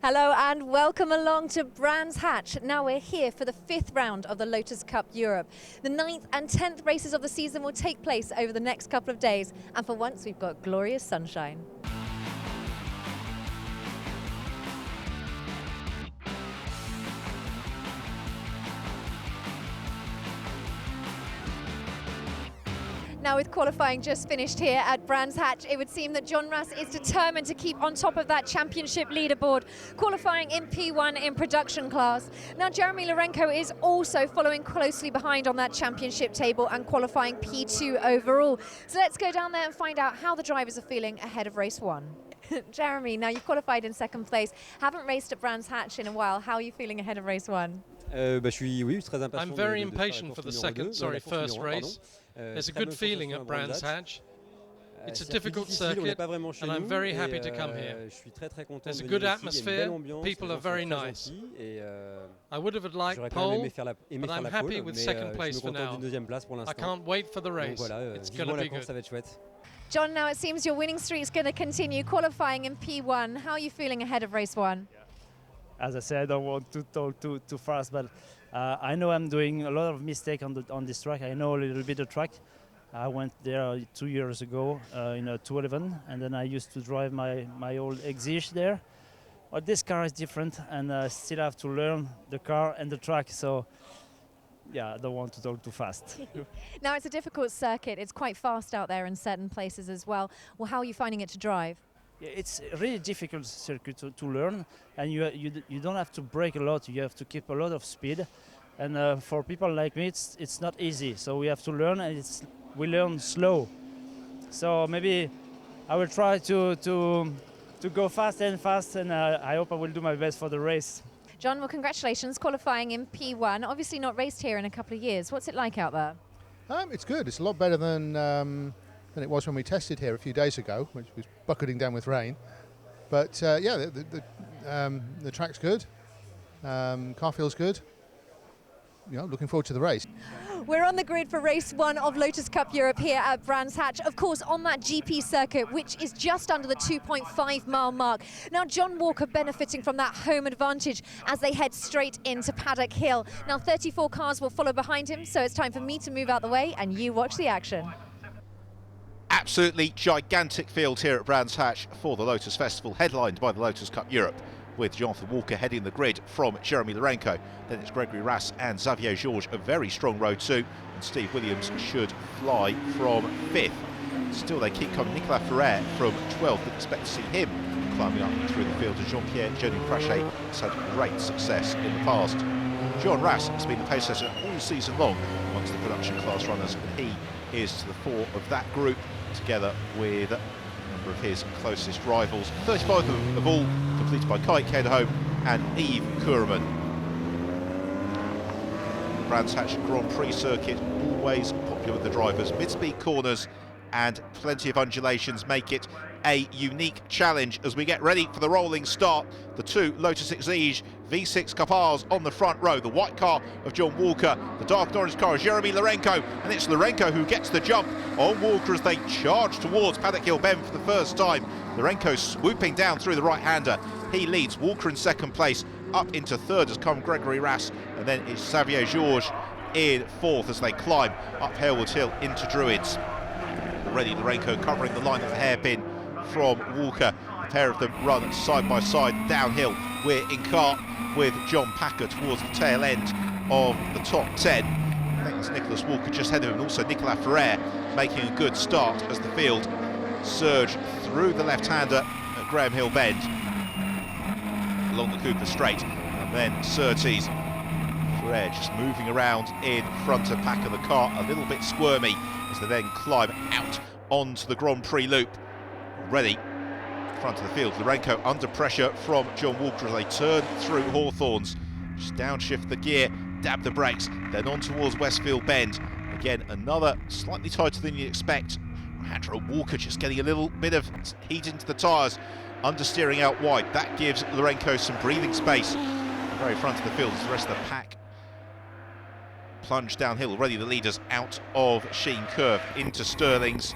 Hello and welcome along to Brands Hatch. Now we're here for the 5th round of the Lotus Cup Europe. The 9th and 10th races of the season will take place over the next couple of days, and for once we've got glorious sunshine. Now, with qualifying just finished here at Brands Hatch, it would seem that John Ras is determined to keep on top of that championship leaderboard, qualifying in P1 in production class. Now, Jeremy Lorenko is also following closely behind on that championship table and qualifying P2 overall. So let's go down there and find out how the drivers are feeling ahead of race 1. Jeremy, now you've qualified in 2nd place, haven't raced at Brands Hatch in a while. How are you feeling ahead of race 1? I'm very impatient for the first race. There's a good feeling at Brands Hatch. It's a difficult circuit, and I'm very happy to come here. There's a good atmosphere, people are very nice. I would have liked pole, but I'm happy with 2nd place for now. I can't wait for the race. It's going to be good. John, now it seems your winning streak is going to continue, qualifying in P1. How are you feeling ahead of race 1? As I said, I don't want to talk too fast, but I know I'm doing a lot of mistakes on this track. I know a little bit of track. I went there 2 years ago in a 211, and then I used to drive my old Exige there. But this car is different, and I still have to learn the car and the track. So, yeah, I don't want to talk too fast. Now, it's a difficult circuit. It's quite fast out there in certain places as well. Well, how are you finding it to drive? It's a really difficult circuit to learn, and you don't have to brake a lot. You have to keep a lot of speed, and for people like me, it's not easy. So we have to learn, and we learn slow. So maybe I will try to go fast, and I hope I will do my best for the race. John, well, congratulations, qualifying in P1. Obviously not raced here in a couple of years. What's it like out there? It's good. It's a lot better than it was when we tested here a few days ago, which was bucketing down with rain. But yeah, the track's good. Car feels good. You know, looking forward to the race. We're on the grid for race 1 of Lotus Cup Europe here at Brands Hatch, of course on that GP circuit, which is just under the 2.5 mile mark. Now, John Walker benefiting from that home advantage as they head straight into Paddock Hill. Now, 34 cars will follow behind him, so it's time for me to move out the way and you watch the action. Absolutely gigantic field here at Brands Hatch for the Lotus Festival, headlined by the Lotus Cup Europe, with Jonathan Walker heading the grid from Jeremy Lorenko. Then it's Gregory Ras and Xavier Georges, a very strong row 2, and Steve Williams should fly from 5th. Still they keep coming. Nicolas Ferrer from 12th, but expect to see him climbing up through the field as Jean-Pierre Jeuning-Frachet has had great success in the past. John Ras has been the pace setter all season long amongst the production class runners, and he is to the fore of that group, together with a number of his closest rivals. 35 of all completed by Kai Kederholm and Yves Kureman. The Brands Hatch Grand Prix circuit, always popular with the drivers. Mid-speed corners and plenty of undulations make it a unique challenge as we get ready for the rolling start. The 2 Lotus Exige V6 Cup R's on the front row. The white car of John Walker, the dark orange car of Jeremy Lorenko, and it's Lorenko who gets the jump on Walker as they charge towards Paddock Hill Bend for the first time. Lorenko swooping down through the right-hander. He leads. Walker in 2nd place. Up into 3rd has come Gregory Ras, and then it's Xavier Georges in 4th as they climb up Harewood Hill into Druids. Already Lorenko covering the line of the hairpin from Walker. A pair of them run side by side downhill. We're in cart with John Packer towards the tail end of the top 10. I think it's Nicholas Walker just ahead of him, and also Nicolas Ferrer making a good start as the field surge through the left-hander at Graham Hill Bend along the Cooper Straight, and then Surtees. Ferrer just moving around in front of Packer, the car a little bit squirmy as they then climb out onto the Grand Prix loop. Ready, front of the field. Lorenko under pressure from John Walker as they turn through Hawthorns. Just downshift the gear, dab the brakes, then on towards Westfield Bend. Again, another slightly tighter than you expect. Andrew Walker just getting a little bit of heat into the tyres, understeering out wide. That gives Lorenko some breathing space. The very front of the field as the rest of the pack plunge downhill. Already the leaders out of Sheen Curve into Stirling's.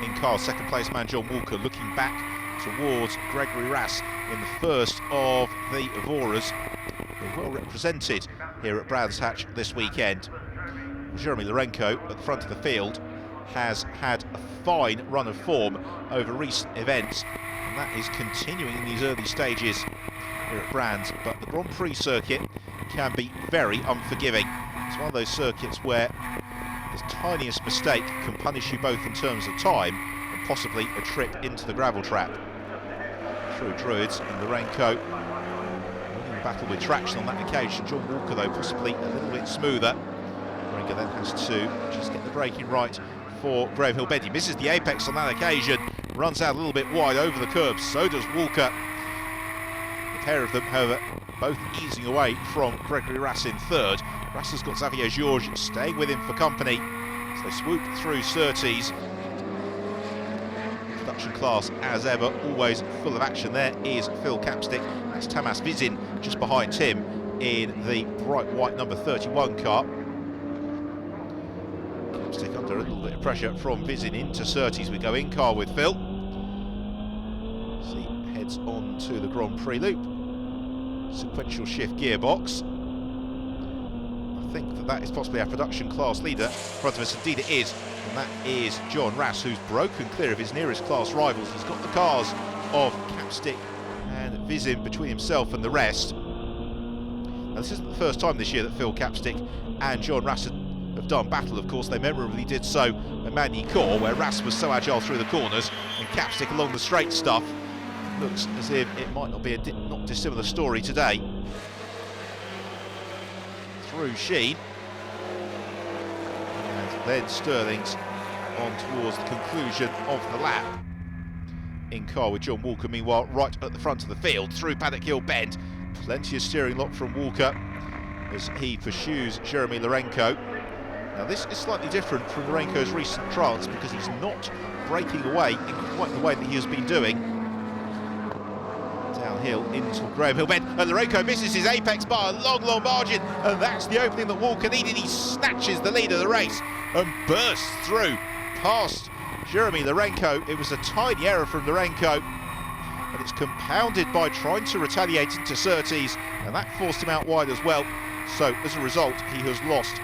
In car, 2nd place man John Walker looking back towards Gregory Rass in the first of the Evoras. They're well represented here at Brands Hatch this weekend. Jeremy Lorenko at the front of the field has had a fine run of form over recent events, and that is continuing in these early stages here at Brands. But the Grand Prix circuit can be very unforgiving. It's one of those circuits where the tiniest mistake can punish you both in terms of time and possibly a trip into the gravel trap. Through Druids and Lorenko winning the battle with traction on that occasion. John Walker though possibly a little bit smoother. Lorenko then has to just get the braking right for Graham Hill Bend. He misses the apex on that occasion, runs out a little bit wide over the curb, so does Walker. The pair of them, however, both easing away from Gregory Rass in third. Rass has got Xavier Georges staying with him for company as they swoop through Surtees. Production class, as ever, always full of action. There is Phil Capstick. That's Tamas Vizin just behind him in the bright white number 31 car. Capstick under a little bit of pressure from Vizin into Surtees. We go in car with Phil. See, heads on to the Grand Prix loop. Sequential shift gearbox. I think that is possibly our production class leader in front of us. Indeed it is, and that is John Rass, who's broken clear of his nearest class rivals. He's got the cars of Capstick and Vizin between himself and the rest. Now, this isn't the first time this year that Phil Capstick and John Rass have done battle. Of course, they memorably did so at Magny-Cours, where Rass was so agile through the corners and Capstick along the straight stuff. Looks as if it might not be a not dissimilar story today. Through Sheen, and then Sterling's on towards the conclusion of the lap. In car with John Walker, meanwhile, right at the front of the field, through Paddock Hill Bend. Plenty of steering lock from Walker as he pursues Jeremy Lorenko. Now this is slightly different from Lorenko's recent trials because he's not breaking away in quite the way that he has been doing. Downhill into Graham Hill Bend, and Lorenko misses his apex by a long, long margin, and that's the opening that Walker needed. He snatches the lead of the race and bursts through past Jeremy Lorenko. It was a tiny error from Lorenko, and it's compounded by trying to retaliate into Surtees, and that forced him out wide as well. So as a result, he has lost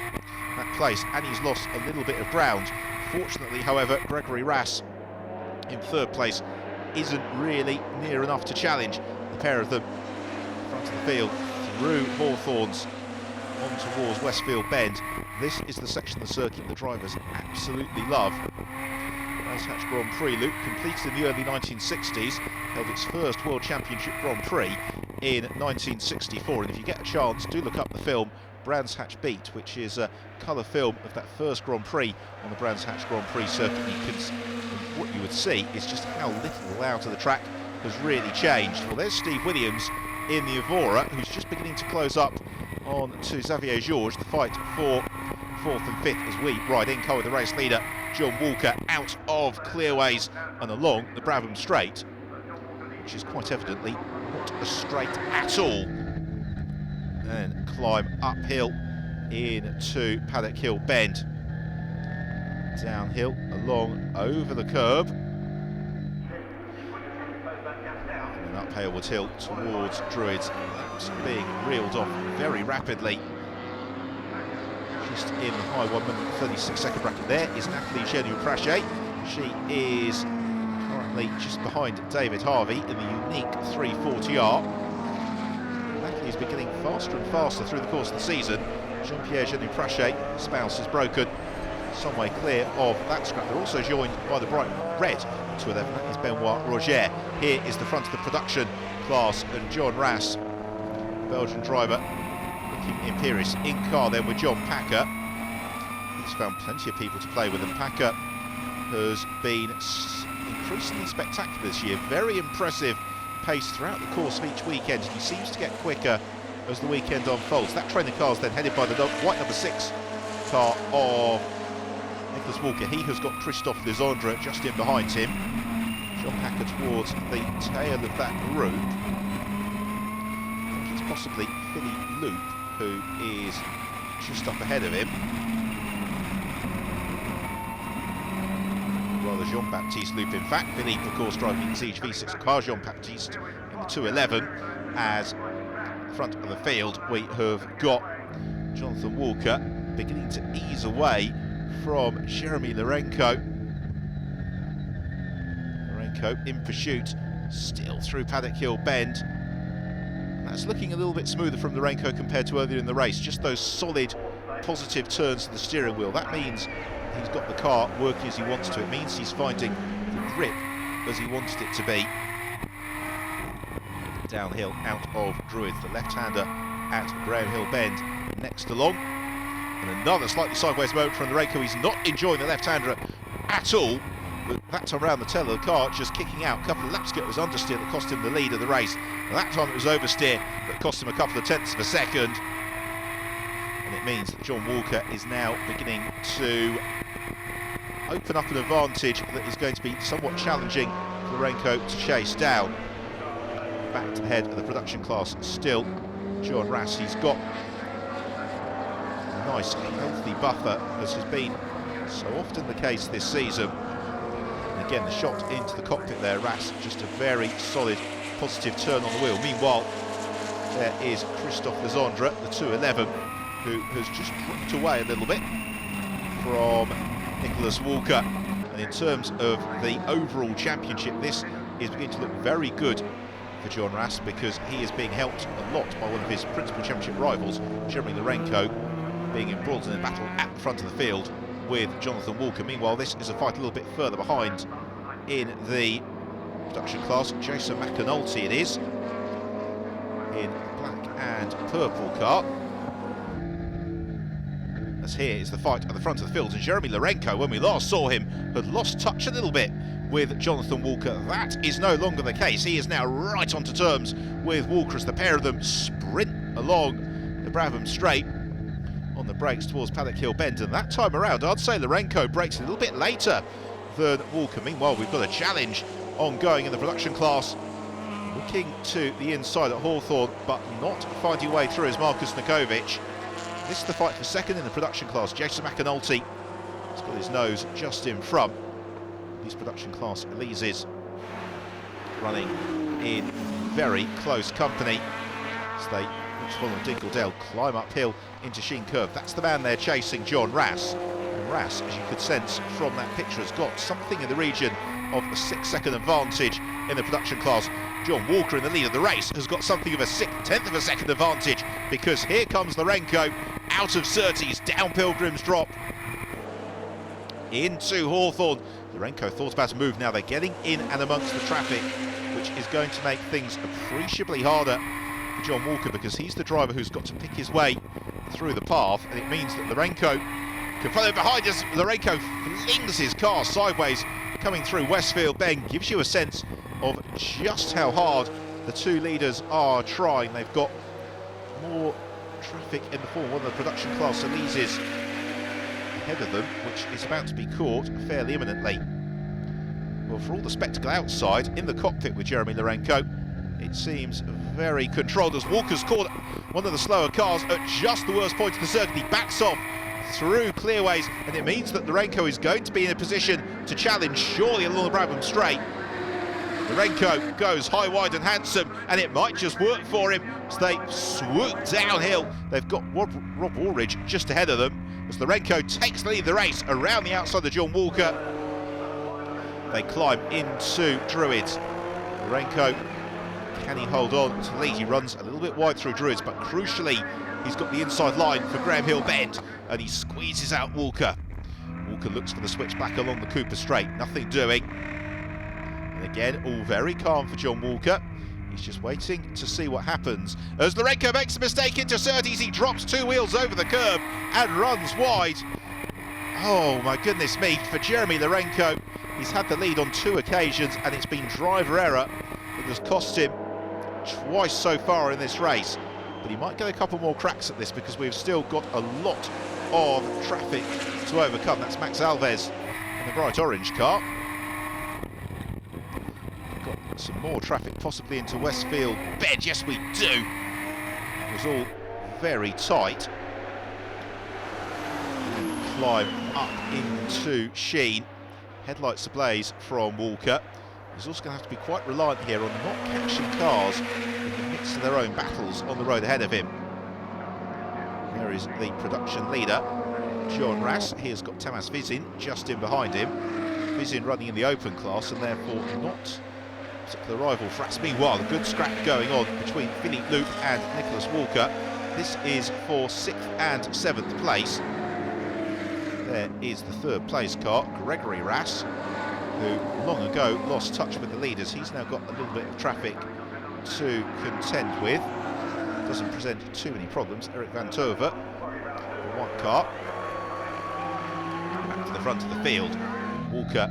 that place, and he's lost a little bit of ground. Fortunately, however, Gregory Rass in third place isn't really near enough to challenge. The pair of them in front of the field through Hawthorns on towards Westfield Bend. This is the section of the circuit the drivers absolutely love. Brands Hatch Grand Prix loop, completed in the early 1960s, held its first World Championship Grand Prix in 1964, and if you get a chance, do look up the film Brands Hatch Beat, which is a colour film of that first Grand Prix on the Brands Hatch Grand Prix circuit. What you would see is just how little the layout of the track has really changed. Well, there's Steve Williams in the Evora, who's just beginning to close up on to Xavier Georges. The fight for fourth and fifth as we ride in car with the race leader John Walker out of clearways and along the Brabham Straight, which is quite evidently not a straight at all. And climb uphill into Paddock Hill Bend. Downhill, along, over the curb. And then up Haywards Hill towards Druids. That's being reeled off very rapidly. Just in the high 1 minute 36 second bracket there is Nathalie Genu-Prache. She is currently just behind David Harvey in the unique 340R. Nathalie's been getting faster and faster through the course of the season. Jean-Pierre Genu-Prache, spouse is broken, some way clear of that scrap. They're also joined by the bright red 211, that is Benoit Roger. Here is the front of the production class, and John Rass, Belgian driver, looking imperious. In car then with John Packer. He's found plenty of people to play with, and Packer has been increasingly spectacular this year. Very impressive pace throughout the course of each weekend. He seems to get quicker as the weekend unfolds. That train of cars then headed by the white number 6 car of Nicholas Walker. He has got Christophe Lisandre just in behind him. John Packer towards the tail of that group. I think it's possibly Philly Loop who is just up ahead of him. rather Jean-Baptiste loop. In fact, Philippe, of course, driving Exige V6 car, Jean-Baptiste in the 211. As front of the field, we have got Jonathan Walker beginning to ease away from Jeremy Lorenko. Lorenko in pursuit, still through Paddock Hill Bend. And that's looking a little bit smoother from Lorenko compared to earlier in the race. Just those solid, positive turns to the steering wheel. That means he's got the car working as he wants to. It means he's finding the grip as he wanted it to be. Downhill out of Druids, the left-hander at Graham Hill Bend next along. And another slightly sideways moment from Lorenko. He's not enjoying the left-hander at all. But that time around, the tail of the car just kicking out. A couple of laps ago, it was understeer that cost him the lead of the race. And that time it was oversteer that cost him a couple of tenths of a second. And it means that John Walker is now beginning to open up an advantage that is going to be somewhat challenging for Lorenko to chase down. Back to the head of the production class still, John Rass. He's got a nice, healthy buffer, as has been so often the case this season. And again, the shot into the cockpit there, Rass, just a very solid, positive turn on the wheel. Meanwhile, there is Christophe Lezandre, the 211, who has just dropped away a little bit from Nicholas Walker. And in terms of the overall championship, this is beginning to look very good for John Rass, because he is being helped a lot by one of his principal championship rivals, Jeremy Lorenko, being embroiled in a battle at the front of the field with Jonathan Walker. Meanwhile, this is a fight a little bit further behind in the production class. Jason McAnulty it is, in black and purple car. As here is the fight at the front of the field, and Jeremy Lorenko, when we last saw him, had lost touch a little bit with Jonathan Walker. That is no longer the case. He is now right onto terms with Walker as the pair of them sprint along the Brabham Straight on the brakes towards Paddock Hill Bend. And that time around, I'd say Lorenko brakes a little bit later than Walker. Meanwhile, we've got a challenge ongoing in the production class. Looking to the inside at Hawthorne, but not finding a way through is Markus Nikovic. This is the fight for second in the production class. Jason McAnulty has got his nose just in front. These production class Elises running in very close company as they follow Dinkeldale, climb uphill into Sheen Curve. That's the man they're chasing, John Rass. And Rass, as you could sense from that picture, has got something in the region of a 6-second advantage in the production class. John Walker, in the lead of the race, has got something of a 1/10 of a second advantage, because here comes Lorenko out of Surtees, down Pilgrim's Drop into Hawthorne. Lorenko thought about a move. Now they're getting in and amongst the traffic, which is going to make things appreciably harder for John Walker, because he's the driver who's got to pick his way through the path, and it means that Lorenko can follow behind us. Lorenko flings his car sideways coming through Westfield Bend. Gives you a sense of just how hard the two leaders are trying. They've got more traffic in the form of one of the production class Elises ahead of them, which is about to be caught fairly imminently. Well, for all the spectacle outside, in the cockpit with Jeremy Lorenko, it seems very controlled, as Walker's caught one of the slower cars at just the worst point of the circuit. He backs off through clearways, and it means that Lorenko is going to be in a position to challenge surely along the Brabham Straight. Lorenko goes high, wide and handsome, and it might just work for him as they swoop downhill. They've got Rob Woolridge just ahead of them as Lorenko takes the lead of the race around the outside of John Walker. They climb into Druids. Lorenko, can he hold on to the lead? He runs a little bit wide through Druids, but crucially, he's got the inside line for Graham Hill Bend, and he squeezes out Walker. Walker looks for the switch back along the Cooper Straight, nothing doing. And again, all very calm for John Walker. He's just waiting to see what happens. As Lorenko makes a mistake into Surtees, he drops two wheels over the curb and runs wide. Oh my goodness me, for Jeremy Lorenko, he's had the lead on 2 occasions, and it's been driver error that has cost him twice so far in this race. But he might get a couple more cracks at this, because we've still got a lot of traffic to overcome. That's Max Alves in the bright orange car. Got some more traffic possibly into Westfield Bend. Yes, we do. It was all very tight. And climb up into Sheen. headlights ablaze from Walker. He's also going to have to be quite reliant here on not catching cars in the midst of their own battles on the road ahead of him. There is the production leader, John Rass. He has got Tamas Vizin just in behind him. Vizin running in the open class and therefore not a particular rival for Rass. Meanwhile, a good scrap going on between Philippe Loup and Nicholas Walker. This is for 6th and 7th place. There is the 3rd place car, Gregory Rass, who long ago lost touch with the leaders. He's now got a little bit of traffic to contend with. Doesn't present too many problems. Eric Van Tove, the white car, back to the front of the field. Walker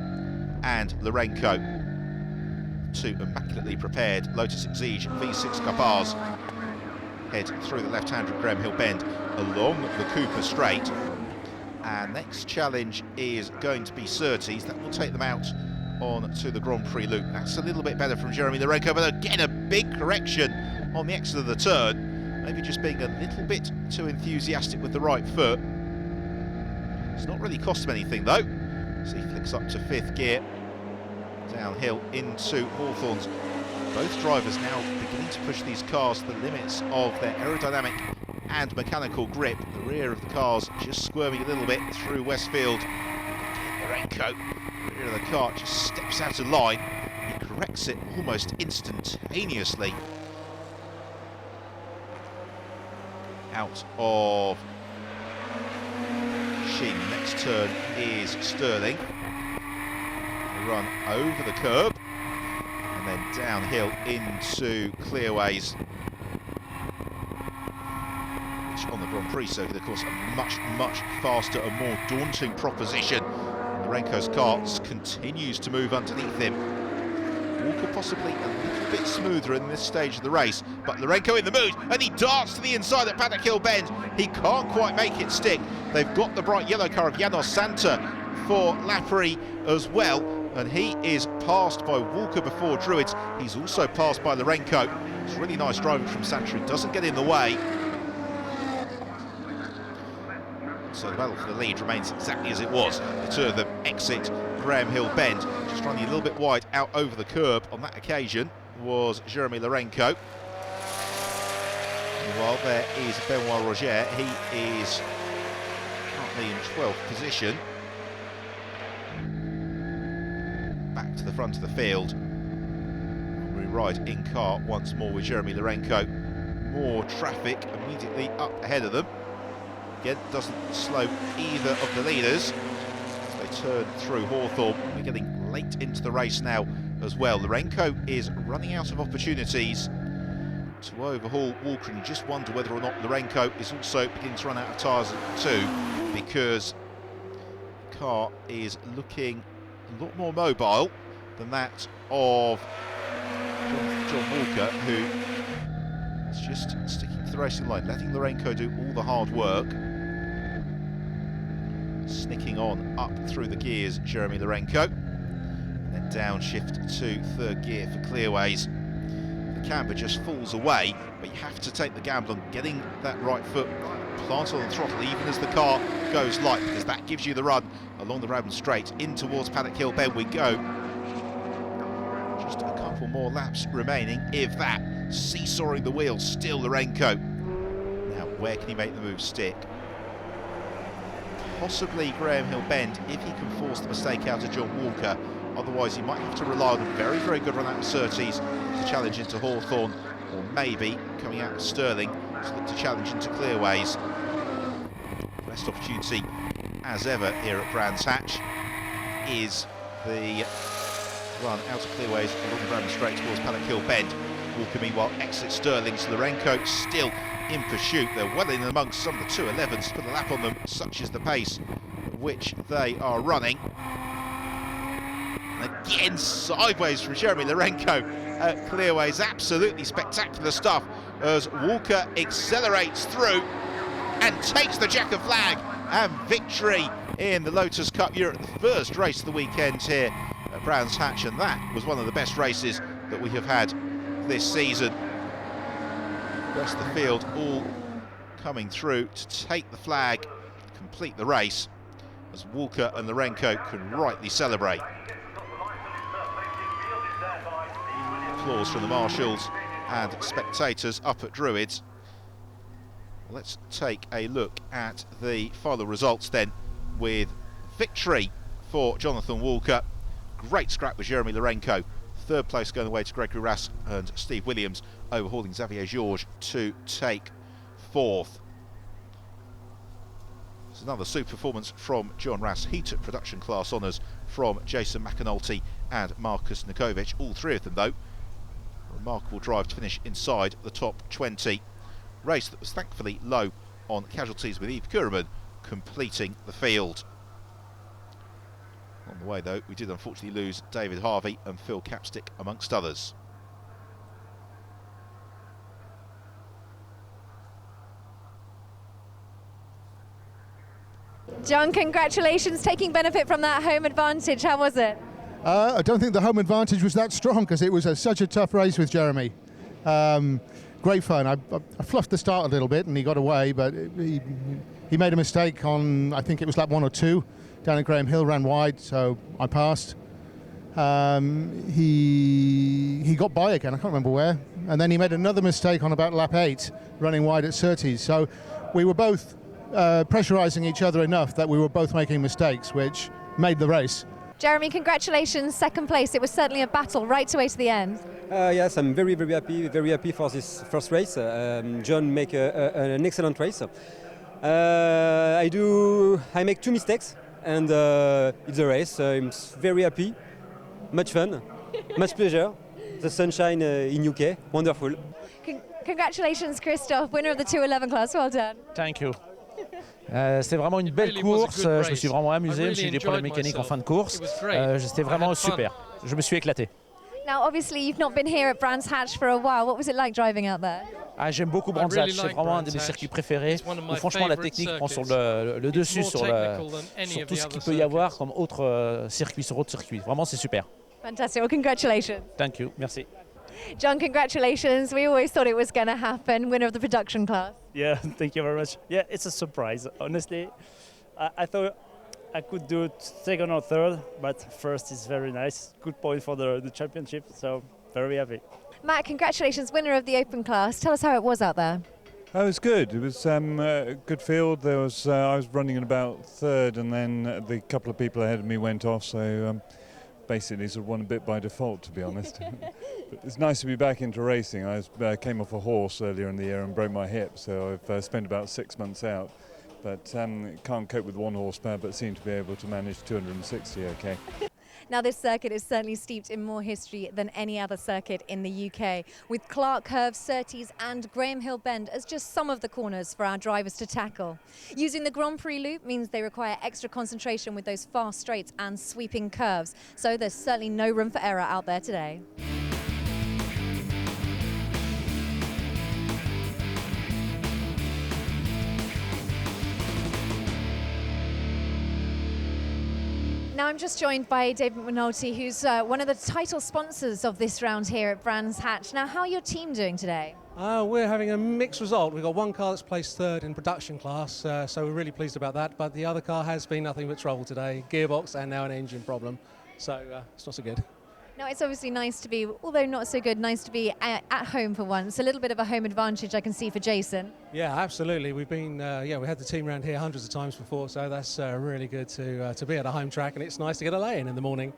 and Lourenco, 2 immaculately prepared Lotus Exige V6 Capars, head through the left-hander at Graham Hill Bend along the Cooper Straight. And next challenge is going to be Surtees. That will take them out on to the Grand Prix loop. That's a little bit better from Jeremy Lourenco, but again a big correction on the exit of the turn. Maybe just being a little bit too enthusiastic with the right foot. It's not really cost him anything though. So he flicks up to 5th gear, downhill into Hawthorne's. Both drivers now beginning to push these cars to the limits of their aerodynamic and mechanical grip. The rear of the cars just squirming a little bit through Westfield. Lourenco, the rear of the car just steps out of line. He corrects it almost instantaneously. Out of Sheen. Next turn is Sterling. They run over the curb and then downhill into Clearways, which on the Grand Prix circuit, of course, a much, much faster and more daunting proposition. Lourenco's car continues to move underneath him. Walker possibly a little bit smoother in this stage of the race, but Lourenco in the mood, and he darts to the inside at Paddock Hill Bend. He can't quite make it stick. They've got the bright yellow car of Janos Santa for Lapri as well, and he is passed by Walker before Druids. He's also passed by Lourenco. It's really nice driving from Santa. He doesn't get in the way. So the battle for the lead remains exactly as it was. The 2 of them exit Graham Hill Bend, just running a little bit wide out over the curb. On that occasion was Jeremy Lourenco. Meanwhile, there is Benoit Roger. He is currently in 12th position. Back to the front of the field. We ride in car once more with Jeremy Lourenco. More traffic immediately up ahead of them. Again, doesn't slow either of the leaders as they turn through Hawthorne. We're getting late into the race now as well. Lourenco is running out of opportunities to overhaul Walker, and you just wonder whether or not Lourenco is also beginning to run out of tyres too, because the car is looking a lot more mobile than that of John Walker, who is just sticking to the racing line, letting Lourenco do all the hard work. Snicking on up through the gears, Jeremy Lourenco. And then downshift to 3rd gear for Clearways. The camber just falls away, but you have to take the gamble on getting that right foot planted on the throttle even as the car goes light, because that gives you the run along the Radham Straight in towards Paddock Hill Bend we go. Just a couple more laps remaining, if that. Seesawing the wheels, still Lourenco. Now, where can he make the move stick? Possibly Graham Hill Bend, if he can force the mistake out of John Walker. Otherwise, he might have to rely on a very, very good run out of Surtees to challenge into Hawthorne, or maybe coming out of Sterling to challenge into Clearways. Best opportunity, as ever, here at Brands Hatch is the run out of Clearways along the Radham Straight towards Paddock Hill Bend. Walker, meanwhile, exits Sterling's. Lourenco still in pursuit. They're well in amongst some of the 211s to put a lap on them, such is the pace at which they are running. And again, sideways from Jeremy Lourenco at Clearways. Absolutely spectacular stuff as Walker accelerates through and takes the checkered flag, and victory in the Lotus Cup Europe, the first race of the weekend here at Brands Hatch, and that was one of the best races that we have had this season. The rest of the field all coming through to take the flag, complete the race, as Walker and Lorenko can rightly celebrate. Applause from the marshals and spectators up at Druids. Let's take a look at the final results then, with victory for Jonathan Walker. Great scrap with Jeremy Lorenko. Third place going away to Gregory Rask and Steve Williams, overhauling Xavier Georges to take fourth. It's another super performance from John Rass. He took production class honours from Jason McAnulty and Marcus Nikovic. All three of them, though, remarkable drive to finish inside the top 20. Race that was thankfully low on casualties, with Yves Kureman completing the field. On the way, though, we did unfortunately lose David Harvey and Phil Capstick, amongst others. John, congratulations, taking benefit from that home advantage. How was it? I don't think the home advantage was that strong, because it was such a tough race with Jeremy. Great fun. I fluffed the start a little bit and he got away, but he made a mistake on, I think it was lap 1 or 2, down at Graham Hill, ran wide, so I passed. He got by again, I can't remember where, and then he made another mistake on about lap 8, running wide at Surtees. So we were both pressurising each other enough that we were both making mistakes, which made the race. Jeremy, congratulations, second place. It was certainly a battle right away to the end. Yes, I'm very happy for this first race. John make an excellent race. I make 2 mistakes, and it's a race. I'm very happy, much fun, much pleasure. The sunshine in UK, wonderful. Congratulations, Christophe, winner of the 211 class. Well done. Thank you. C'était vraiment une belle course, je me suis vraiment amusé, j'ai eu des problèmes mécaniques en fin de course, c'était vraiment super, je me suis éclaté. Now obviously you've not been here at Brands Hatch for a while, what was it like driving out there? J'aime beaucoup Brands Hatch, c'est vraiment un de mes circuits préférés, où franchement la technique prend sur le dessus sur tout ce qu'il peut y avoir comme autre circuit sur autre circuit, vraiment c'est super. Fantastic, well congratulations. Thank you, merci. John, congratulations. We always thought it was going to happen. Winner of the production class. Yeah, thank you very much. Yeah, it's a surprise. Honestly, I thought I could do second or third, but first is very nice. Good point for the championship, so very happy. Matt, congratulations. Winner of the open class. Tell us how it was out there. It was good. It was a good field. There was I was running in about third, and then the couple of people ahead of me went off, so basically sort of won a bit by default, to be honest. But it's nice to be back into racing. I came off a horse earlier in the year and broke my hip, so I've spent about 6 months out. But can't cope with 1 horsepower, but seem to be able to manage 260 okay. Now this circuit is certainly steeped in more history than any other circuit in the UK, with Clark Curve, Surtees and Graham Hill Bend as just some of the corners for our drivers to tackle. Using the Grand Prix loop means they require extra concentration with those fast straights and sweeping curves, so there's certainly no room for error out there today. Now I'm just joined by David McAnulty, who's one of the title sponsors of this round here at Brands Hatch. Now, how are your team doing today? We're having a mixed result. We've got one car that's placed third in production class, so we're really pleased about that. But the other car has been nothing but trouble today, gearbox and now an engine problem. So it's not so good. Now, it's obviously nice to be, although not so good, nice to be at home for once. A little bit of a home advantage I can see for Jason. Yeah, absolutely. We've been, we had the team around here hundreds of times before, so that's really good to be at a home track, and it's nice to get a lay-in the morning.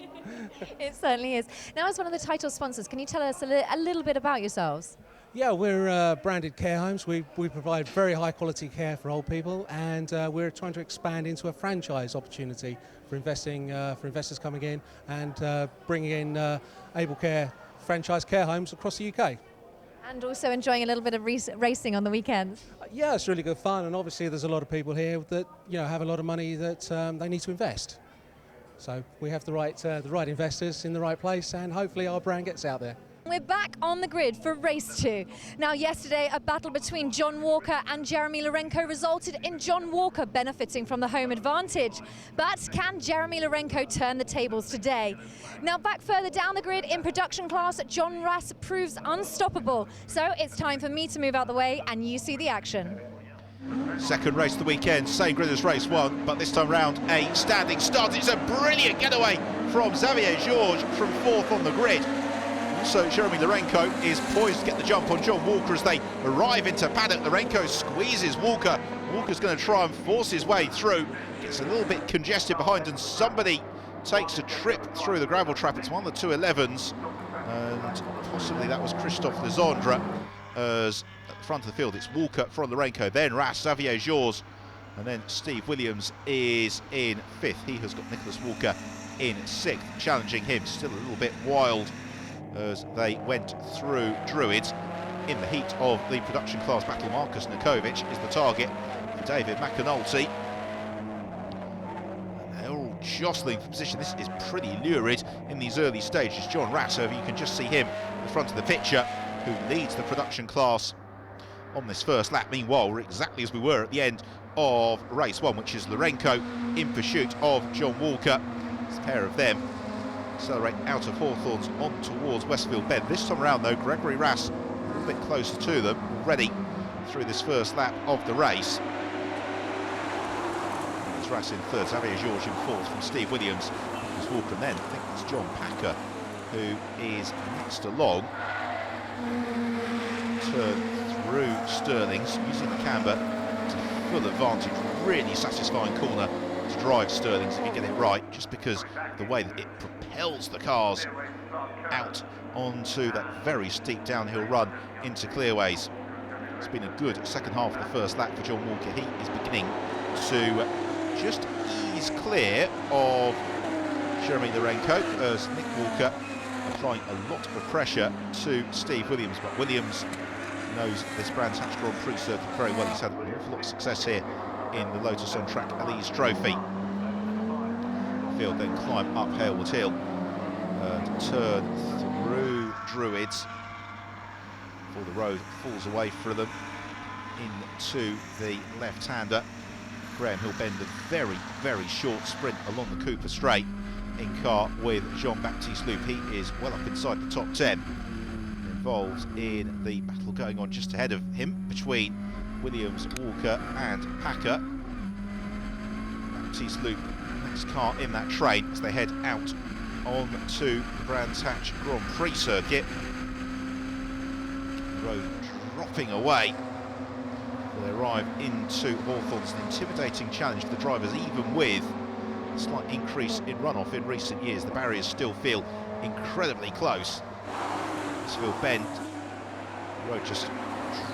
It certainly is. Now, as one of the title sponsors, can you tell us a little bit about yourselves? Yeah, we're branded care homes. We provide very high quality care for old people, and we're trying to expand into a franchise opportunity for investors coming in and bringing in Able Care franchise care homes across the UK. And also enjoying a little bit of racing on the weekends. Yeah, it's really good fun, and obviously there's a lot of people here that have a lot of money that they need to invest. So we have the right investors in the right place, and hopefully our brand gets out there. We're back on the grid for race 2. Now yesterday a battle between John Walker and Jeremy Lorenko resulted in John Walker benefiting from the home advantage. But can Jeremy Lorenko turn the tables today? Now back further down the grid in production class, John Rass proves unstoppable. So it's time for me to move out the way and you see the action. Second race of the weekend, same grid as race 1, but this time round a standing start. It's a brilliant getaway from Xavier Georges from 4th on the grid. Also, Jeremy Lorenko is poised to get the jump on John Walker as they arrive into paddock. Lorenko squeezes Walker. Walker's going to try and force his way through. Gets a little bit congested behind, and somebody takes a trip through the gravel trap. It's one of the 211s, and possibly that was Christophe Lizandre. As at the front of the field, it's Walker from Lorenko, then Ras, Xavier Georges, and then Steve Williams is in 5th. He has got Nicholas Walker in 6th, challenging him. Still a little bit wild as they went through Druids. In the heat of the production class battle, Marcus Nikovic is the target for David McAnulty. And they're all jostling for position. This is pretty lurid in these early stages. John Ras, however, you can just see him at the front of the picture, who leads the production class on this first lap. Meanwhile, we're exactly as we were at the end of race 1, which is Lorenko in pursuit of John Walker. It's a pair of them accelerate out of Hawthorns on towards Westfield Bend. This time around, though, Gregory Ras a little bit closer to them, already through this first lap of the race. It's Ras in 3rd, Xavier Georges in 4th from Steve Williams. Nicholas Walker, and then I think it's John Packer who is next along. Turn through Sterling's, using the camber to full advantage. Really satisfying corner to drive Sterling's if you get it right, just because the way that it propels the cars out onto that very steep downhill run into clearways. It's been a good second half of the first lap for John Walker. He is beginning to just ease clear of Jeremy Lorenko as Nick Walker applying a lot of pressure to Steve Williams, but Williams knows this Brands Hatch Grand Prix circuit very well. He's had an awful lot of success here in the Lotus on Track Elise Trophy. Field then climb up Halewood Hill and turn through Druids before the road falls away from them into the left-hander. Graham Hill Bend, a very, very short sprint along the Cooper Straight in car with Jean-Baptiste Loop. He is well up inside the top 10, involved in the battle going on just ahead of him between Williams, Walker and Packer. Baptiste Loop, next car in that train as they head out onto the Brands Hatch Grand Prix circuit. The road dropping away. They arrive into Hawthorns, an intimidating challenge for the drivers, even with a slight increase in runoff in recent years. The barriers still feel incredibly close. Westfield Bend, the road just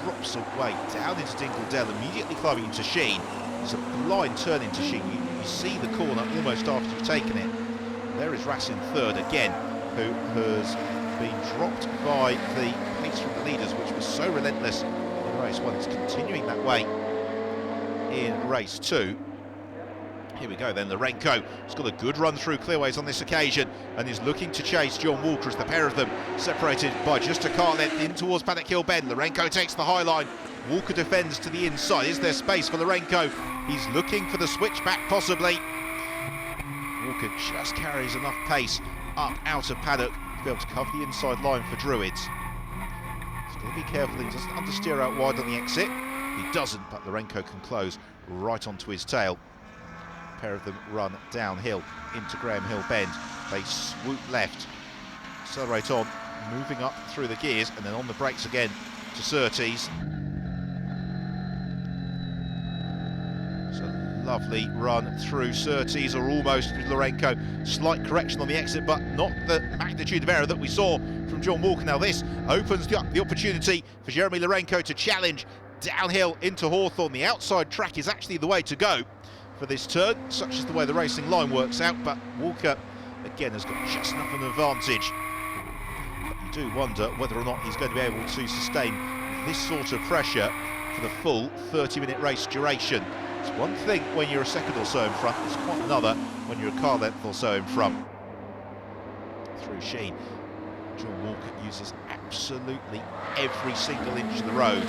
drops away down into Dingle immediately climbing into Sheen. There's a blind turn into Sheen. You see the corner almost after you've taken it. There is Ras in 3rd again, who has been dropped by the pace from the leaders, which was so relentless in race 1. It's continuing that way in race 2. Here we go then, Lorenko has got a good run through clearways on this occasion and is looking to chase John Walker as the pair of them separated by just a car length in towards Paddock Hill Bend. Lorenko takes the high line, Walker defends to the inside. Is there space for Lorenko? He's looking for the switchback possibly. Walker just carries enough pace up out of paddock to be able to cover the inside line for Druids. He's got to be careful, he doesn't understeer out wide on the exit. He doesn't, but Lorenko can close right onto his tail. A pair of them run downhill into Graham Hill Bend. They swoop left, accelerate on, moving up through the gears, and then on the brakes again to Surtees. Lovely run through Surtees, or almost, with Lorenko. Slight correction on the exit, but not the magnitude of error that we saw from John Walker. Now this opens the opportunity for Jeremy Lorenko to challenge downhill into Hawthorn. The outside track is actually the way to go for this turn, such as the way the racing line works out, but Walker again has got just enough of an advantage. But you do wonder whether or not he's going to be able to sustain this sort of pressure for the full 30-minute race duration. It's one thing when you're a second or so in front, it's quite another when you're a car length or so in front. Through Sheen, John Walker uses absolutely every single inch of the road.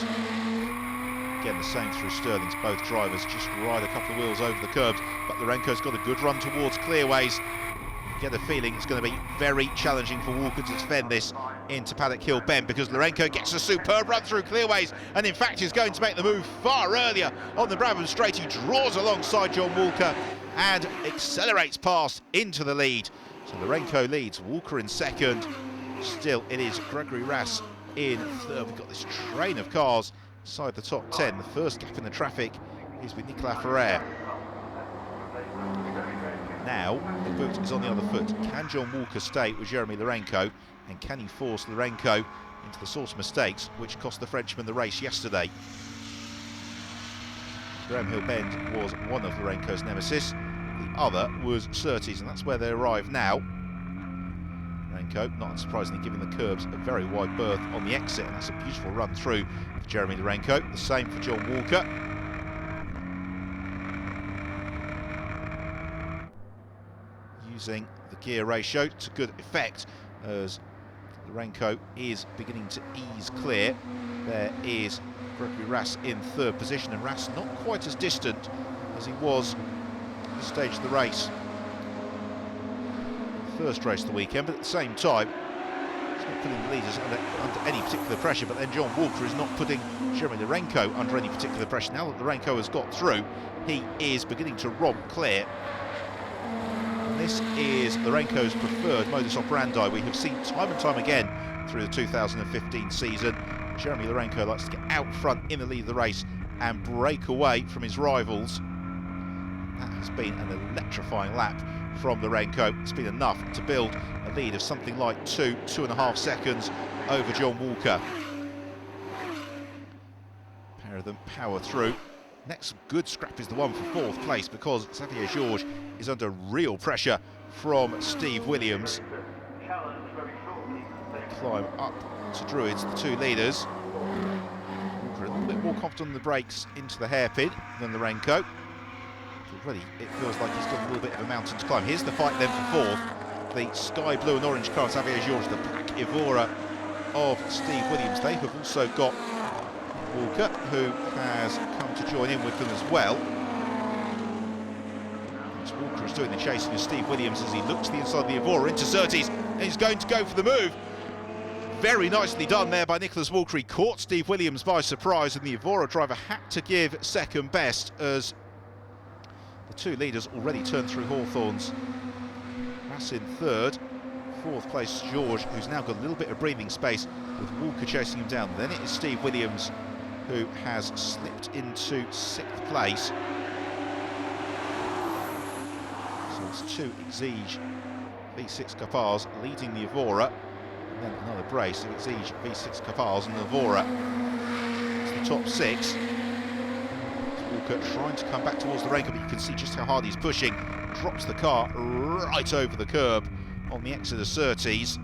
Again, the same through Sterling's. Both drivers just ride a couple of wheels over the curbs, but Lorenko's got a good run towards clearways. You get a feeling it's going to be very challenging for Walker to defend this into Paddock Hill Bend, because Lourenco gets a superb run through clearways and in fact is going to make the move far earlier on the Brabham Straight. He draws alongside John Walker and accelerates past into the lead. So Lourenco leads, Walker in second. Still, it is Gregory Rass in third. We've got this train of cars inside the top 10. The first gap in the traffic is with Nicolas Ferrer. Now, the boot is on the other foot. Can John Walker stay with Jeremy Lourenco? And can he force Lourenco into the source mistakes, which cost the Frenchman the race yesterday? Graham Hill Bend was one of Lourenco's nemesis. The other was Surtees, and that's where they arrive now. Lourenco, not unsurprisingly, giving the curbs a very wide berth on the exit, and that's a beautiful run through for Jeremy Lourenco. The same for John Walker. Using the gear ratio to good effect as Lourenco is beginning to ease clear. There is Gregory Rass in third position, and Rass not quite as distant as he was at this stage of the race. First race of the weekend, but at the same time, he's not putting the leaders under any particular pressure, but then John Walker is not putting Jeremy Lourenco under any particular pressure. Now that Lourenco has got through, he is beginning to romp clear. This is Lourenco's preferred modus operandi. We have seen time and time again through the 2015 season. Jeremy Lourenco likes to get out front in the lead of the race and break away from his rivals. That has been an electrifying lap from Lourenco. It's been enough to build a lead of something like 2.5 seconds over John Walker. A pair of them power through. Next good scrap is the one for fourth place, because Xavier Georges is under real pressure from Steve Williams. Climb up to Druids, the two leaders. Walker a little bit more confident on the brakes into the hairpin than Lourenco. Already it feels like he's got a little bit of a mountain to climb. Here's the fight then for fourth. The sky blue and orange car, Xavier Georges, the black Evora of Steve Williams. They have also got Walker, who has come to join in with them as well. As Walker is doing the chasing of Steve Williams as he looks to the inside of the Evora into Surtees, and he's going to go for the move. Very nicely done there by Nicholas Walker. He caught Steve Williams by surprise, and the Evora driver had to give second best as the two leaders already turned through Hawthorns. Rass in third. Fourth place George, who's now got a little bit of breathing space with Walker chasing him down. Then it is Steve Williams who has slipped into sixth place. So it's two Exige V6 Capars leading the Evora, and then another brace of Exige V6 Capars and the Evora. It's the top six. Walker trying to come back towards the Lourenco, but you can see just how hard he's pushing. Drops the car right over the curb on the exit of Surtees.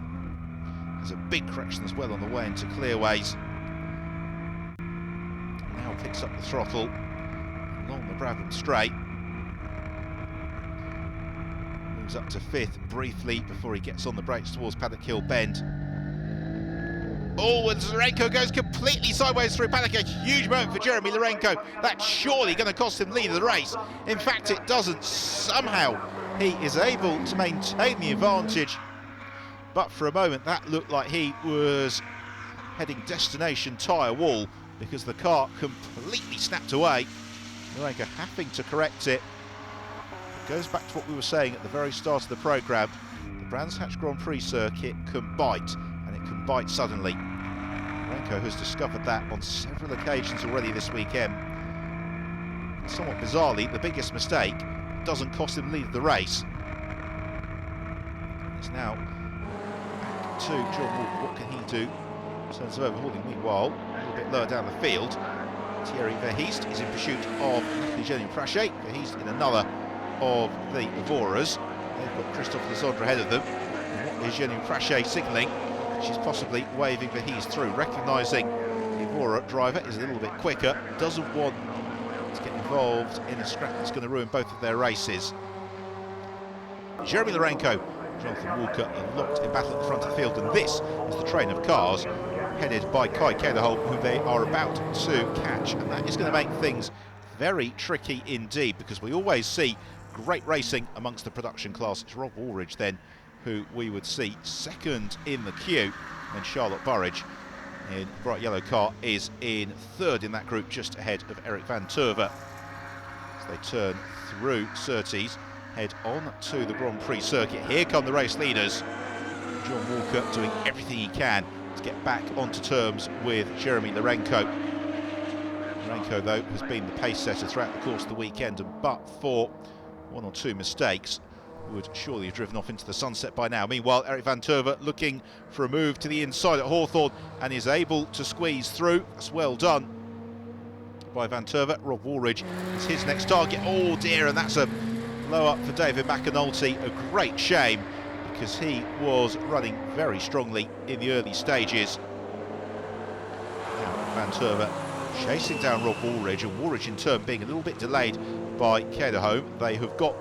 There's a big correction as well on the way into clearways. Now picks up the throttle along the Brabham Straight. Moves up to fifth briefly before he gets on the brakes towards Paddock Hill Bend. Oh, and Lourenco goes completely sideways through Paddock. A huge moment for Jeremy Lourenco. That's surely going to cost him the lead of the race. In fact, it doesn't. Somehow he is able to maintain the advantage, but for a moment that looked like he was heading destination tyre wall, because the car completely snapped away. Lourenco having to correct it. It goes back to what we were saying at the very start of the programme. The Brands Hatch Grand Prix circuit can bite, and it can bite suddenly. Lourenco has discovered that on several occasions already this weekend. Somewhat bizarrely, the biggest mistake doesn't cost him the lead of the race. It's now back to John Walker. What can he do in terms of overhauling? Meanwhile, a little bit lower down the field, Thierry Verheest is in pursuit of Eugène Praché. Verheest in another of the Evoras. They've got Christophe Lysandre ahead of them. And what is Eugène Praché signalling? She's possibly waving Verheest through, recognising the Evora driver is a little bit quicker, doesn't want to get involved in a scrap that's going to ruin both of their races. Jeremy Lourenco, Jonathan Walker are locked in battle at the front of the field, and this is the train of cars headed by Kai Kederholm, who they are about to catch, and that is going to make things very tricky indeed, because we always see great racing amongst the production class. It's Rob Woolridge then who we would see second in the queue, and Charlotte Burridge in bright yellow car is in third in that group, just ahead of Eric Van Turve. As they turn through Surtees, head on to the Grand Prix circuit. Here come the race leaders. John Walker doing everything he can to get back onto terms with Jeremy Lorenko. Lorenko, though, has been the pace setter throughout the course of the weekend, and but for one or two mistakes, would surely have driven off into the sunset by now. Meanwhile, Eric Van Turve looking for a move to the inside at Hawthorne and is able to squeeze through. That's well done by Van Turve. Rob Woolridge is his next target. Oh dear, and that's a blow up for David McAnulty. A great shame, because he was running very strongly in the early stages. Now Van Turve chasing down Rob Woolridge, and Woolridge in turn being a little bit delayed by Kederholm. They have got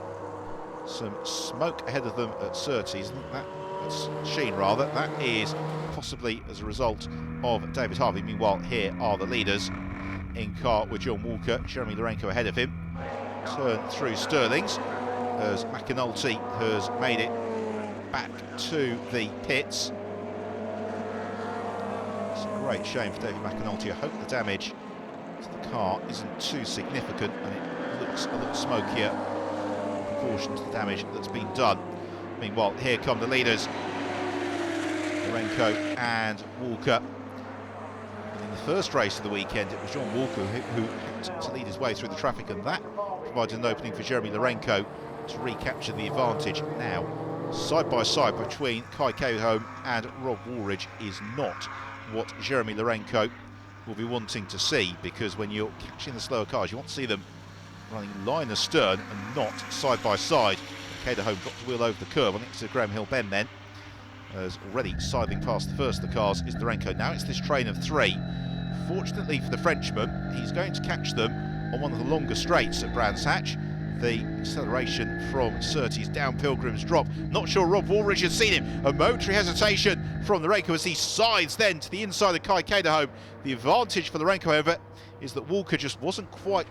some smoke ahead of them at Surtees. That's Sheen rather. That is possibly as a result of David Harvey. Meanwhile, here are the leaders in car with John Walker, Jeremy Lorenko ahead of him. Turn through Stirlings as McAnulty has made it back to the pits. It's a great shame for David McAnulty. I hope the damage to the car isn't too significant and it looks a little smokier in proportion to the damage that's been done. Meanwhile, here come the leaders, Lorenko and Walker. In the first race of the weekend, it was John Walker who had to lead his way through the traffic, and that provided an opening for Jeremy Lorenko to recapture the advantage. Now, side by side between Kai Kederholm and Rob Woolridge is not what Jeremy Lorenko will be wanting to see, because when you're catching the slower cars, you want to see them running line astern and not side by side. Kederholm got the wheel over the curve on next to Graham Hill Bend then, as already sidling past the first of the cars is Lorenko. Now it's this train of three. Fortunately for the Frenchman, he's going to catch them on one of the longer straights at Brands Hatch. The acceleration from Surtees down Pilgrim's Drop. Not sure Rob Woolridge has seen him. A momentary hesitation from Lorenko as he sides then to the inside of Kai Kederholm. The advantage for Lorenko, however, is that Walker just wasn't quite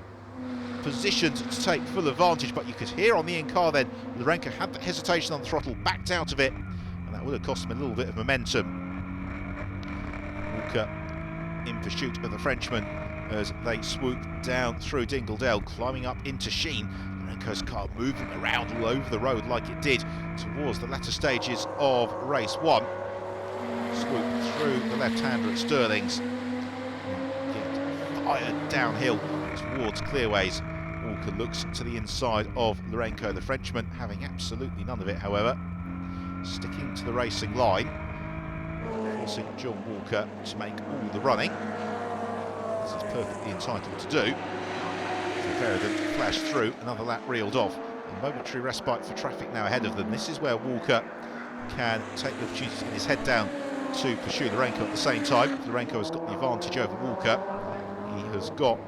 positioned to take full advantage, but you could hear on the in-car then, Lorenko had that hesitation on the throttle, backed out of it, and that would have cost him a little bit of momentum. Walker in pursuit of the Frenchman as they swoop down through Dingledale, climbing up into Sheen. Lorenko's car moving around all over the road like it did towards the latter stages of race one. Swoop through the left-hander at Stirlings, get fired downhill towards Clearways. Walker looks to the inside of Lorenko, the Frenchman having absolutely none of it, however, sticking to the racing line, forcing John Walker to make all the running. This is perfectly entitled to do. The pair of them flash through, another lap reeled off. A momentary respite for traffic now ahead of them. This is where Walker can take the opportunity to get his head down to pursue Lorenko at the same time. Lorenko has got the advantage over Walker. He has got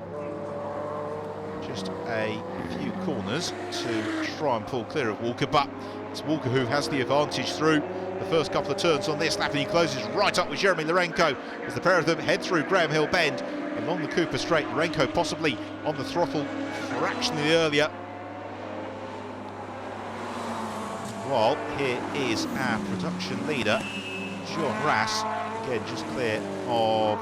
just a few corners to try and pull clear of Walker, but it's Walker who has the advantage through the first couple of turns on this lap, and he closes right up with Jeremy Lorenko as the pair of them head through Graham Hill Bend along the Cooper Straight. Lorenko possibly on the throttle fractionally earlier. While here is our production leader, John Rass, again just clear of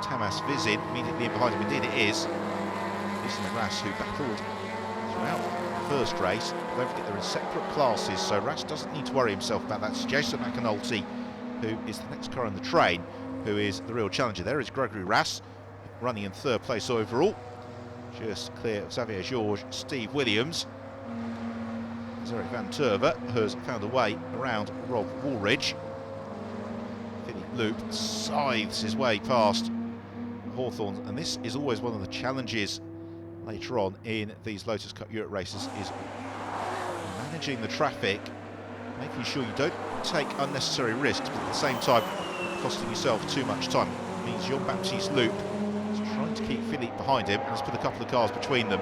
Tamas Vizin, immediately in behind him. Indeed it is. Vizin and Rass, who battled throughout the first race. Don't forget they're in separate classes, so Rass doesn't need to worry himself about that. It's Jason McAnulty, who is the next car in the train, who is the real challenger. There is Gregory Rass, running in third place overall, just clear of Xavier Georges, Steve Williams. Eric Van Turve has found a way around Rob Woolridge. Philip Loop scythes his way past Hawthorne, and this is always one of the challenges later on in these Lotus Cup Europe races, is managing the traffic, making sure you don't take unnecessary risks, but at the same time costing yourself too much time. It means Jean-Baptiste Loop is trying to keep Philippe behind him and has put a couple of cars between them.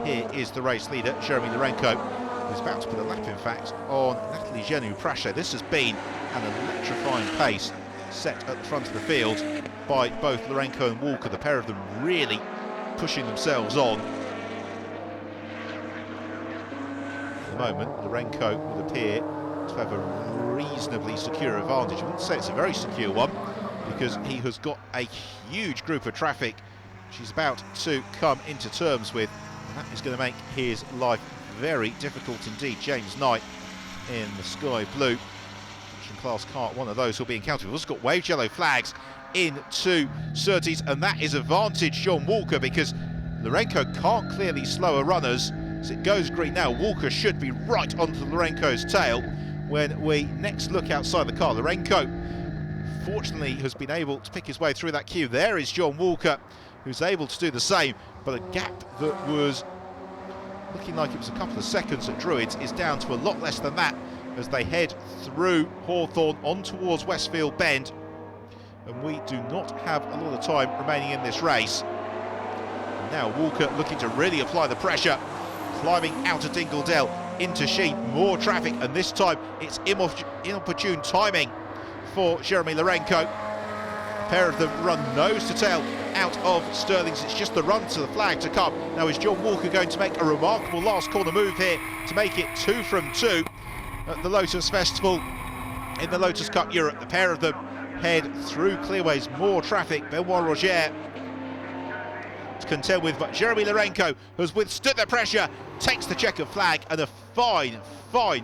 Here is the race leader, Jeremy Lorenko, who's about to put a lap, in fact, on Natalie Genu-Prache. This has been an electrifying pace set at the front of the field by both Lorenko and Walker, the pair of them really pushing themselves on. moment, Lourenco would appear to have a reasonably secure advantage. I wouldn't say it's a very secure one, because he has got a huge group of traffic she's about to come into terms with, and that is going to make his life very difficult indeed. James Knight in the sky blue production class kart, one of those who'll be encountered. We've also got waved yellow flags into Surtees, and that is advantage John Walker, because Lourenco can't clearly slower runners. As it goes green now, Walker should be right onto Lourenco's tail when we next look outside the car. Lourenco, fortunately, has been able to pick his way through that queue. There is John Walker, who's able to do the same, but a gap that was looking like it was a couple of seconds at Druids is down to a lot less than that as they head through Hawthorne on towards Westfield Bend, and we do not have a lot of time remaining in this race. Now Walker looking to really apply the pressure, climbing out of Dingledale into Sheen, more traffic, and this time it's inopportune timing for Jeremy Lourenco. A pair of them run nose to tail out of Stirling's. It's just the run to the flag to come. Now is John Walker going to make a remarkable last corner move here to make it 2 from 2 at the Lotus Festival in the Lotus Cup Europe. The pair of them head through Clearway's more traffic. Benoit Roger to contend with, but Jeremy Lourenco has withstood the pressure, takes the checkered flag, and a fine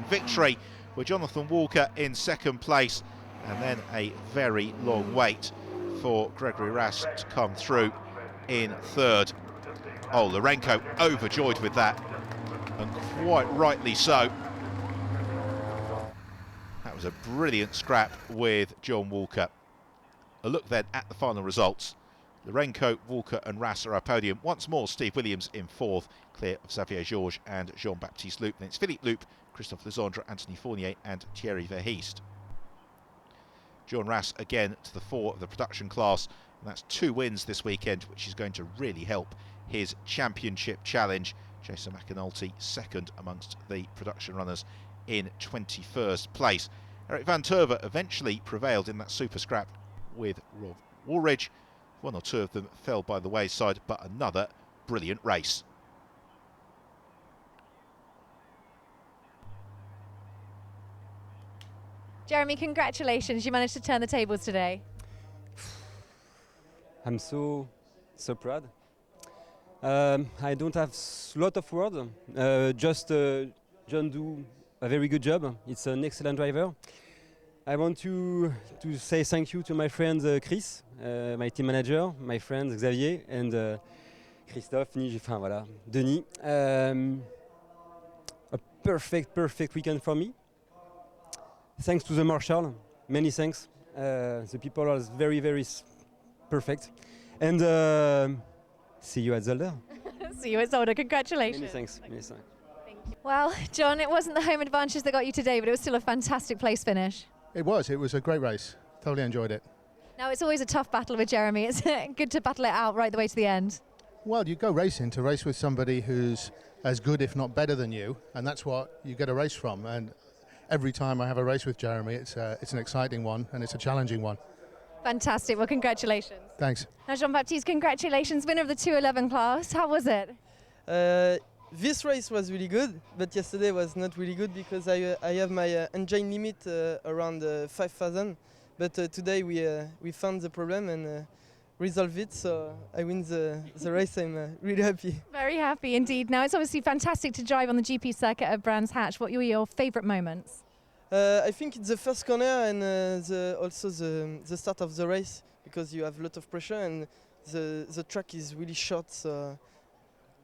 victory with Jonathan Walker in second place, and then a very long wait for Gregory Rass to come through in third. Oh, Lourenco overjoyed with that, and quite rightly so. That was a brilliant scrap with John Walker. A look then at the final results. Lourenco, Walker and Rass are our podium. Once more, Steve Williams in fourth, clear of Xavier Georges and Jean-Baptiste Loup. Then it's Philippe Loup, Christophe Legendre, Anthony Fournier and Thierry Verheest. John Rass again to the fore of the production class, and that's 2 wins this weekend, which is going to really help his championship challenge. Jason McAnulty second amongst the production runners in 21st place. Eric Van Turve eventually prevailed in that super scrap with Rob Woolridge. 1 or 2 of them fell by the wayside, but another brilliant race. Jeremy, congratulations. You managed to turn the tables today. I'm so proud. I don't have a lot of words. Just John do a very good job. It's an excellent driver. I want to say thank you to my friend Chris, my team manager, my friend Xavier, and Christophe, Denis. A perfect weekend for me. Thanks to the marshal, many thanks. The people are very perfect. And see you at Zolder. See you at Zolder. Congratulations. Many thanks. Thank you. Well, John, it wasn't the home advantage that got you today, but it was still a fantastic place finish. It was a great race. Totally enjoyed it. Now, it's always a tough battle with Jeremy. It's good to battle it out right the way to the end. Well, you go racing to race with somebody who's as good, if not better than you, and that's what you get a race from. And every time I have a race with Jeremy, it's an exciting one and it's a challenging one. Fantastic. Well, congratulations. Thanks. Now, Jean-Baptiste, congratulations. Winner of the 211 class. How was it? This race was really good, but yesterday was not really good because I have my engine limit around 5,000. But today we found the problem and resolved it, so I win the race. I'm really happy. Very happy indeed. Now, it's obviously fantastic to drive on the GP circuit at Brands Hatch. What were your favourite moments? I think it's the first corner and also the start of the race, because you have a lot of pressure and the track is really short, so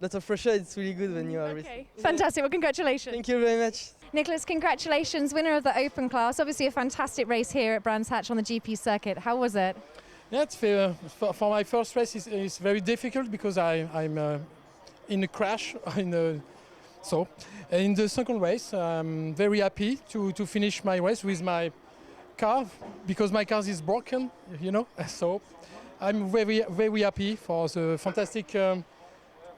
lot of pressure. It's really good when you are racing. Fantastic. Well, congratulations. Thank you very much. Nicholas, congratulations, winner of the Open class. Obviously a fantastic race here at Brands Hatch on the GP circuit. How was it? Yeah, it's for my first race it's very difficult because I'm in a crash. In the second race, I'm very happy to finish my race with my car, because my car is broken, you know. So I'm very happy for the fantastic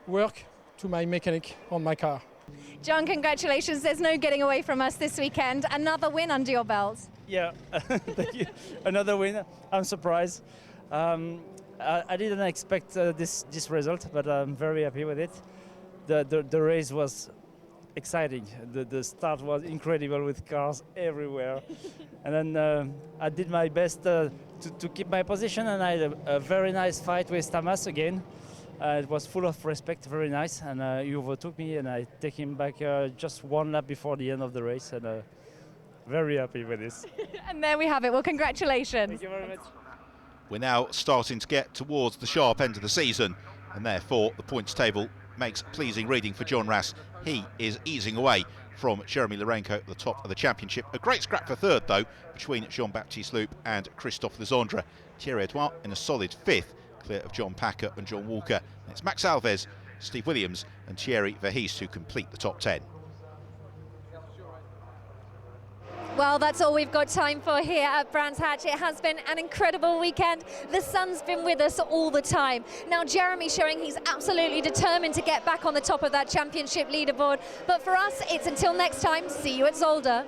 work to my mechanic on my car. John, congratulations. There's no getting away from us this weekend. Another win under your belt. Yeah, thank you. Another win. I'm surprised. I didn't expect this result, but I'm very happy with it. The race was exciting. The start was incredible with cars everywhere. And then I did my best to keep my position, and I had a very nice fight with Tamas again. It was full of respect, very nice, and he overtook me, and I take him back just one lap before the end of the race, and very happy with this. And there we have it. Well, congratulations. Thank you very much. We're now starting to get towards the sharp end of the season, and therefore the points table makes pleasing reading for John Ras. He is easing away from Jeremy Lourenco at the top of the championship. A great scrap for third, though, between Jean-Baptiste Loup and Christophe Legendre. Thierry Edouard in a solid fifth, clear of John Packer and John Walker. It's Max Alves, Steve Williams and Thierry Verhees who complete the top 10. Well, that's all we've got time for here at Brands Hatch. It has been an incredible weekend. The sun's been with us all the time. Now, Jeremy showing he's absolutely determined to get back on the top of that championship leaderboard. But for us, it's until next time. See you at Zolder.